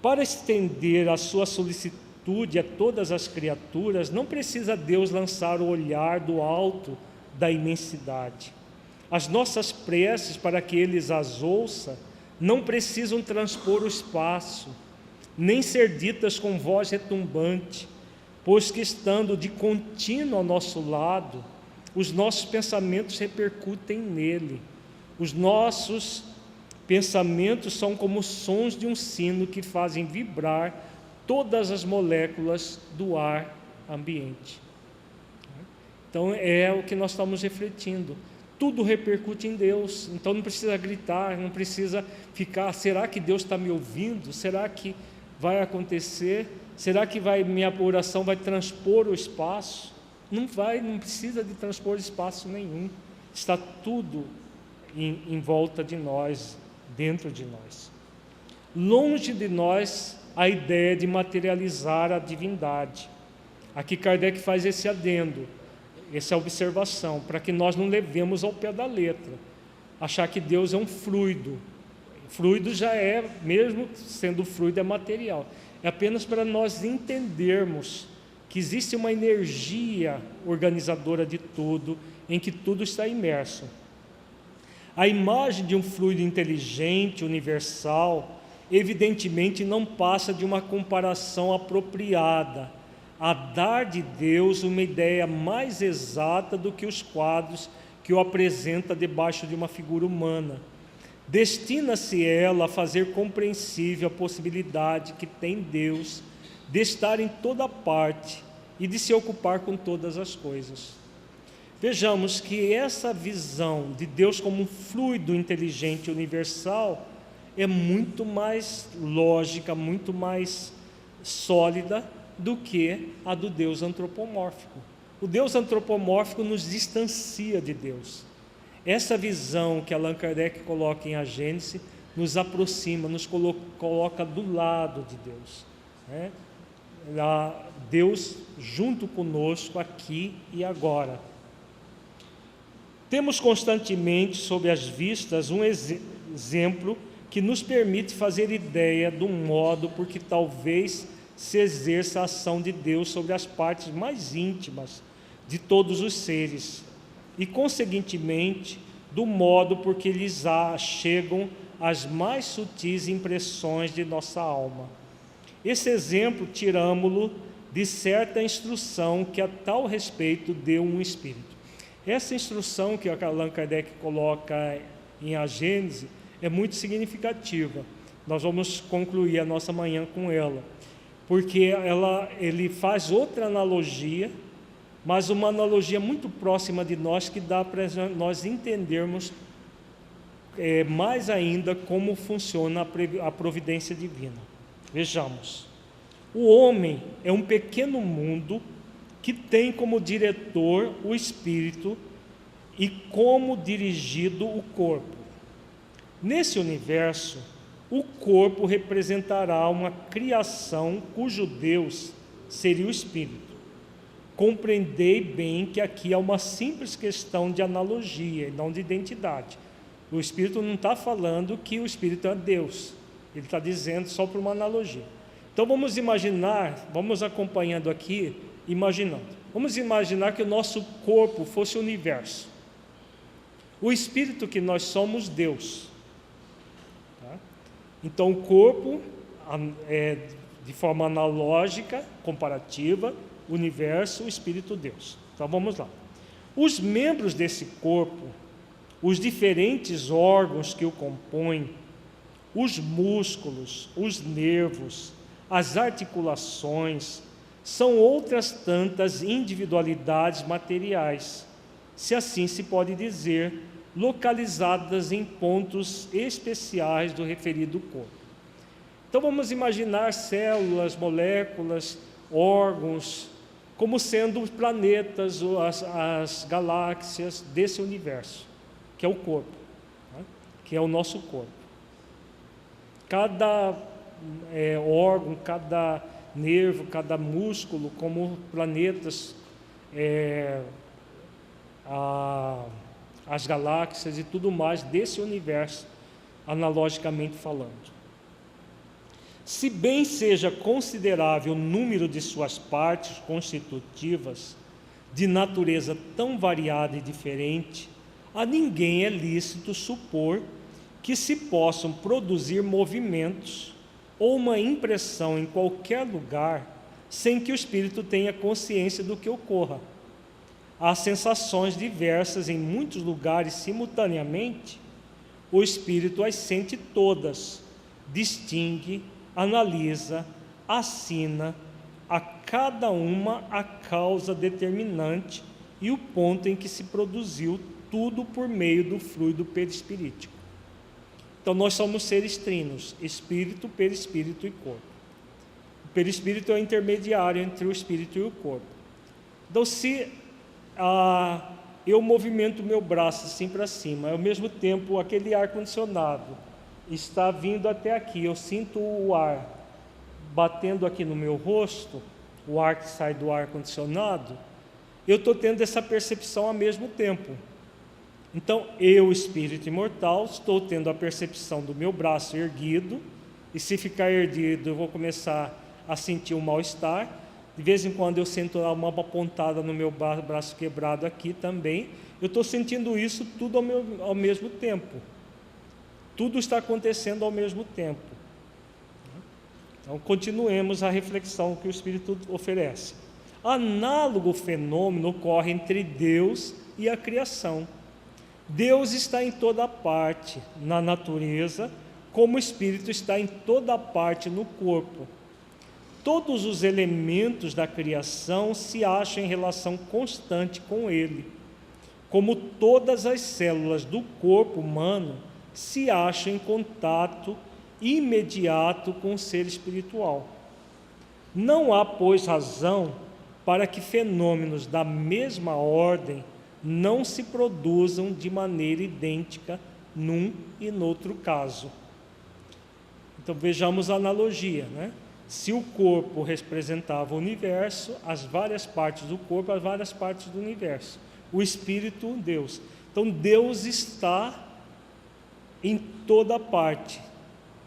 Speaker 1: Para estender a sua solicitude a todas as criaturas, não precisa Deus lançar o olhar do alto da imensidade. As nossas preces, para que Ele as ouça, não precisam transpor o espaço, nem ser ditas com voz retumbante, pois que estando de contínuo ao nosso lado, os nossos pensamentos repercutem nele. Os nossos pensamentos são como sons de um sino que fazem vibrar todas as moléculas do ar ambiente. Então é o que nós estamos refletindo. Tudo repercute em Deus, então não precisa gritar, não precisa ficar, será que Deus está me ouvindo? Será que vai acontecer? Será que minha oração vai transpor o espaço? Não vai, não precisa de transpor espaço nenhum. Está tudo em volta de nós, dentro de nós. Longe de nós a ideia de materializar a divindade. Aqui Kardec faz esse adendo, essa observação, para que nós não levemos ao pé da letra, achar que Deus é um fluido. Fluido já é, mesmo sendo fluido, é material. É apenas para nós entendermos que existe uma energia organizadora de tudo, em que tudo está imerso. A imagem de um fluido inteligente, universal, evidentemente não passa de uma comparação apropriada, a dar de Deus uma ideia mais exata do que os quadros que o apresenta debaixo de uma figura humana. Destina-se ela a fazer compreensível a possibilidade que tem Deus de estar em toda parte e de se ocupar com todas as coisas. Vejamos que essa visão de Deus como um fluido inteligente universal é muito mais lógica, muito mais sólida do que a do Deus antropomórfico. O Deus antropomórfico nos distancia de Deus. Essa visão que Allan Kardec coloca em A Gênese nos aproxima, nos coloca do lado de Deus, Deus junto conosco aqui e agora. Temos constantemente sob as vistas um exemplo que nos permite fazer ideia do modo por que talvez se exerça a ação de Deus sobre as partes mais íntimas de todos os seres e, conseguintemente, do modo por que lhes chegam as mais sutis impressões de nossa alma. Esse exemplo tiramo-lo de certa instrução que a tal respeito deu um espírito. Essa instrução que Allan Kardec coloca em A Gênese é muito significativa. Nós vamos concluir a nossa manhã com ela, porque ele faz outra analogia, mas uma analogia muito próxima de nós, que dá para nós entendermos mais ainda como funciona a providência divina. Vejamos, o homem é um pequeno mundo que tem como diretor o espírito e como dirigido o corpo. Nesse universo, o corpo representará uma criação cujo Deus seria o espírito. Compreendei bem que aqui é uma simples questão de analogia e não de identidade. O espírito não está falando que o espírito é Deus, ele está dizendo só por uma analogia. Então vamos imaginar, vamos acompanhando aqui, imaginando. Vamos imaginar que o nosso corpo fosse o universo. O espírito que nós somos, Deus. Tá? Então o corpo, de forma analógica, comparativa, universo, o espírito, Deus. Então vamos lá. Os membros desse corpo, os diferentes órgãos que o compõem, os músculos, os nervos, as articulações, são outras tantas individualidades materiais, se assim se pode dizer, localizadas em pontos especiais do referido corpo. Então vamos imaginar células, moléculas, órgãos, como sendo os planetas, ou as galáxias desse universo, que é o corpo, né? Que é o nosso corpo. Cada órgão, cada nervo, cada músculo, como planetas, as galáxias e tudo mais desse universo, analogicamente falando. Se bem seja considerável o número de suas partes constitutivas, de natureza tão variada e diferente, a ninguém é lícito supor que se possam produzir movimentos ou uma impressão em qualquer lugar sem que o espírito tenha consciência do que ocorra. Há sensações diversas em muitos lugares simultaneamente, o espírito as sente todas, distingue, analisa, assina a cada uma a causa determinante e o ponto em que se produziu, tudo por meio do fluido perispirítico. Então nós somos seres trinos, espírito, perispírito e corpo. O perispírito é o intermediário entre o espírito e o corpo. Então se eu movimento o meu braço assim para cima, ao mesmo tempo aquele ar-condicionado está vindo até aqui, eu sinto o ar batendo aqui no meu rosto, o ar que sai do ar-condicionado, eu estou tendo essa percepção ao mesmo tempo. Então, eu, espírito imortal, estou tendo a percepção do meu braço erguido, e se ficar erguido, eu vou começar a sentir um mal-estar. De vez em quando eu sinto uma pontada no meu braço quebrado aqui também. Eu estou sentindo isso tudo ao mesmo tempo. Tudo está acontecendo ao mesmo tempo. Então, continuemos a reflexão que o Espírito oferece. Análogo fenômeno ocorre entre Deus e a criação. Deus está em toda parte na natureza, como o Espírito está em toda parte no corpo. Todos os elementos da criação se acham em relação constante com Ele, como todas as células do corpo humano se acham em contato imediato com o ser espiritual. Não há, pois, razão para que fenômenos da mesma ordem não se produzam de maneira idêntica num e noutro caso. Então vejamos a analogia, né? Se o corpo representava o universo, as várias partes do corpo, as várias partes do universo. O Espírito, Deus. Então Deus está em toda parte.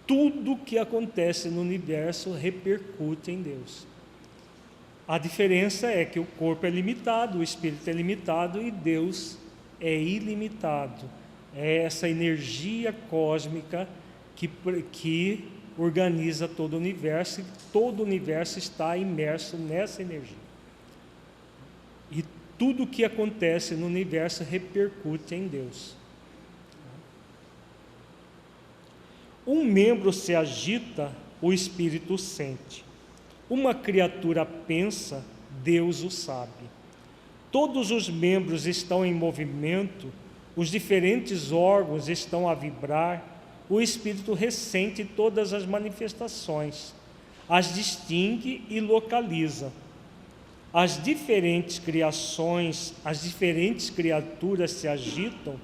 Speaker 1: Tudo que acontece no universo repercute em Deus. A diferença é que o corpo é limitado, o espírito é limitado e Deus é ilimitado. É essa energia cósmica que organiza todo o universo, e todo o universo está imerso nessa energia. E tudo o que acontece no universo repercute em Deus. Um membro se agita, o espírito sente. Uma criatura pensa, Deus o sabe. Todos os membros estão em movimento, os diferentes órgãos estão a vibrar, o espírito ressente todas as manifestações, as distingue e localiza. As diferentes criações, as diferentes criaturas se agitam,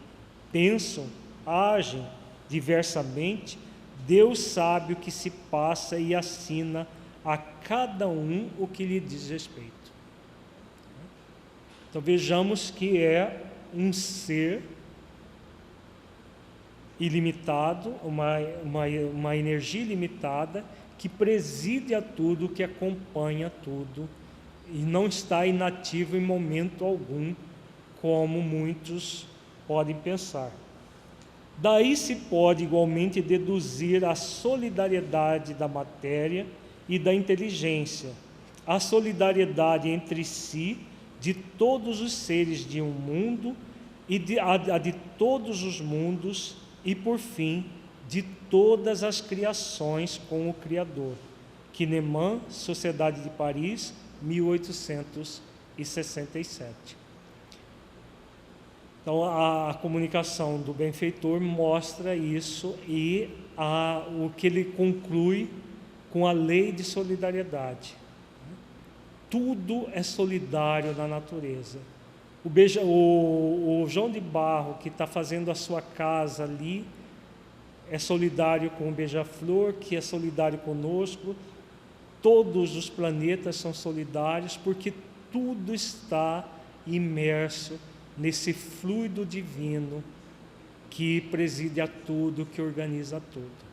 Speaker 1: pensam, agem diversamente. Deus sabe o que se passa e assina a cada um o que lhe diz respeito. Então vejamos que é um ser ilimitado, uma energia ilimitada que preside a tudo, que acompanha tudo e não está inativo em momento algum, como muitos podem pensar. Daí se pode igualmente deduzir a solidariedade da matéria e da inteligência, a solidariedade entre si de todos os seres de um mundo e a de todos os mundos e, por fim, de todas as criações com o Criador. Kahneman, Sociedade de Paris, 1867. Então, a comunicação do benfeitor mostra isso e o que ele conclui com a lei de solidariedade. Tudo é solidário na natureza. O João de Barro, que está fazendo a sua casa ali, é solidário com o beija-flor, que é solidário conosco. Todos os planetas são solidários, porque tudo está imerso nesse fluido divino que preside a tudo, que organiza tudo.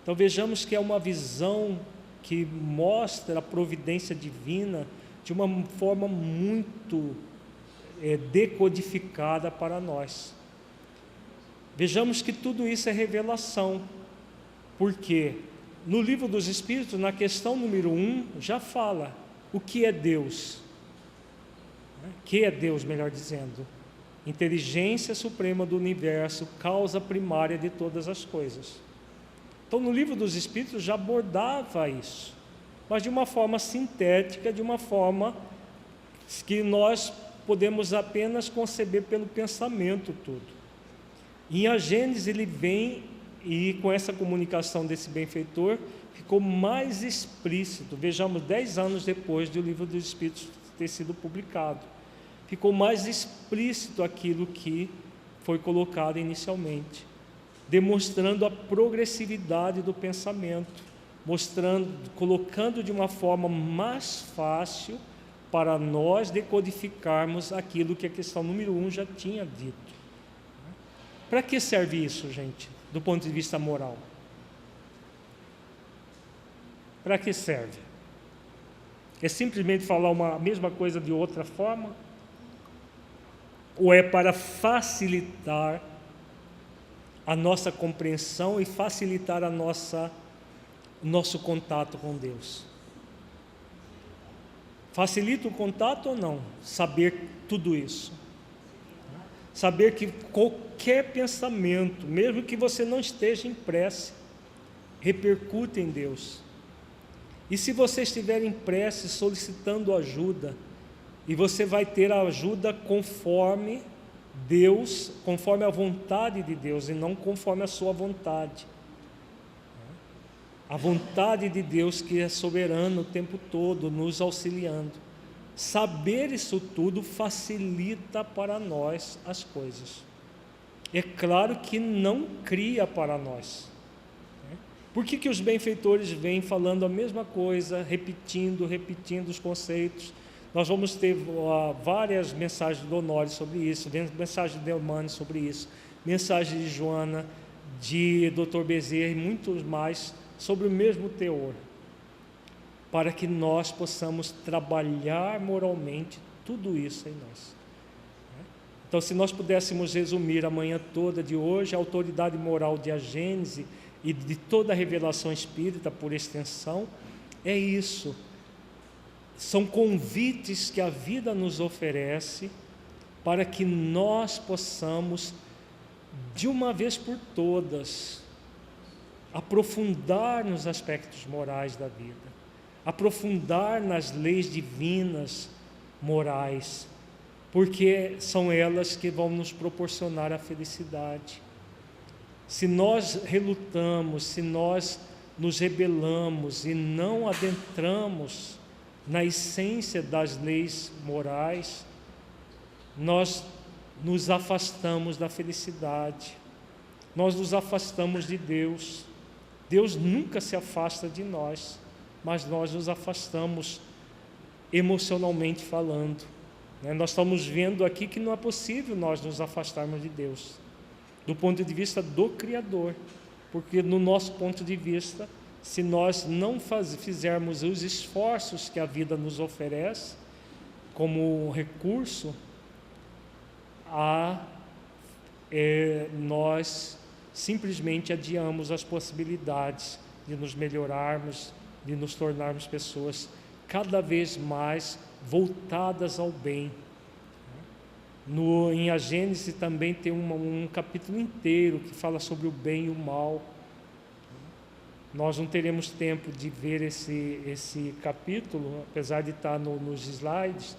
Speaker 1: Então vejamos que é uma visão que mostra a providência divina de uma forma muito decodificada para nós. Vejamos que tudo isso é revelação, porque no Livro dos Espíritos, na questão número 1, já fala o que é Deus. Que é Deus, melhor dizendo? Inteligência suprema do universo, causa primária de todas as coisas. Então, no Livro dos Espíritos já abordava isso, mas de uma forma sintética, de uma forma que nós podemos apenas conceber pelo pensamento tudo. Em A Gênese ele vem, e com essa comunicação desse benfeitor, ficou mais explícito. Vejamos, 10 anos depois do Livro dos Espíritos ter sido publicado, ficou mais explícito aquilo que foi colocado inicialmente, demonstrando a progressividade do pensamento, colocando de uma forma mais fácil para nós decodificarmos aquilo que a questão número 1 já tinha dito. Para que serve isso, gente, do ponto de vista moral? Para que serve? É simplesmente falar a mesma coisa de outra forma? Ou é para facilitar a nossa compreensão e facilitar o nosso contato com Deus? Facilita o contato ou não? Saber tudo isso. Saber que qualquer pensamento, mesmo que você não esteja em prece, repercute em Deus. E se você estiver em prece solicitando ajuda, e você vai ter a ajuda conforme Deus, conforme a vontade de Deus, e não conforme a sua vontade. A vontade de Deus, que é soberano o tempo todo, nos auxiliando. Saber isso tudo facilita para nós as coisas. É claro que não cria para nós. Por que os benfeitores vêm falando a mesma coisa, repetindo os conceitos? Nós vamos ter várias mensagens do Honório sobre isso, mensagens de Eumânio sobre isso, mensagens de Joana, de Dr. Bezerra e muitos mais sobre o mesmo teor, para que nós possamos trabalhar moralmente tudo isso em nós. Então, se nós pudéssemos resumir a manhã toda de hoje, a autoridade moral de A Gênese e de toda a revelação espírita, por extensão, é isso. São convites que a vida nos oferece para que nós possamos, de uma vez por todas, aprofundar nos aspectos morais da vida, aprofundar nas leis divinas morais, porque são elas que vão nos proporcionar a felicidade. Se nós relutamos, se nós nos rebelamos e não adentramos na essência das leis morais, nós nos afastamos da felicidade, nós nos afastamos de Deus. Deus nunca se afasta de nós, mas nós nos afastamos emocionalmente falando. Nós estamos vendo aqui que não é possível nós nos afastarmos de Deus, do ponto de vista do Criador, porque no nosso ponto de vista, se nós não fizermos os esforços que a vida nos oferece como recurso, nós simplesmente adiamos as possibilidades de nos melhorarmos, de nos tornarmos pessoas cada vez mais voltadas ao bem. Em A Gênese também tem um capítulo inteiro que fala sobre o bem e o mal. Nós não teremos tempo de ver esse capítulo, apesar de estar nos slides,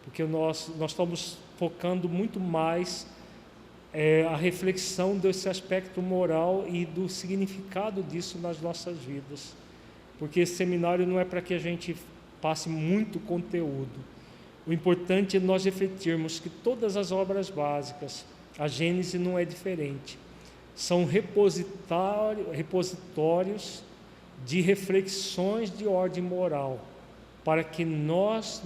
Speaker 1: porque nós estamos focando muito mais a reflexão desse aspecto moral e do significado disso nas nossas vidas. Porque esse seminário não é para que a gente passe muito conteúdo. O importante é nós refletirmos que todas as obras básicas, a Gênese não é diferente, são repositórios de reflexões de ordem moral, para que nós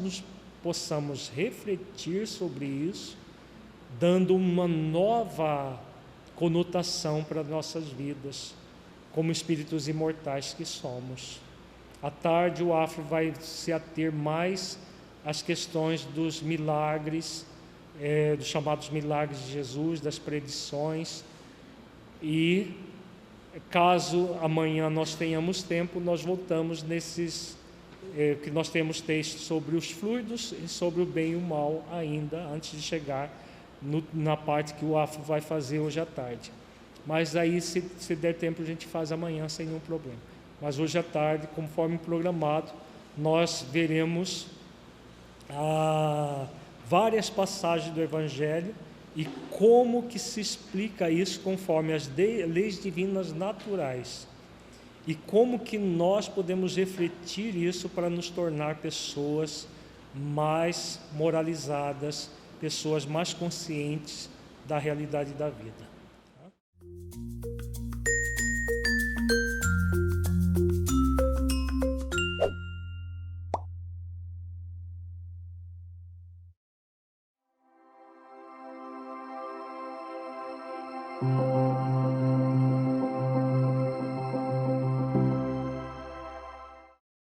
Speaker 1: possamos refletir sobre isso, dando uma nova conotação para nossas vidas, como espíritos imortais que somos. À tarde, o AFRO vai se ater mais às questões dos milagres, dos chamados milagres de Jesus, das predições, e caso amanhã nós tenhamos tempo, nós voltamos que nós temos textos sobre os fluidos e sobre o bem e o mal ainda, antes de chegar na parte que o AFRO vai fazer hoje à tarde. Mas aí, se der tempo, a gente faz amanhã sem nenhum problema. Mas hoje à tarde, conforme programado, nós veremos várias passagens do Evangelho e como que se explica isso conforme as leis divinas naturais. E como que nós podemos refletir isso para nos tornar pessoas mais moralizadas, pessoas mais conscientes da realidade da vida. Tá?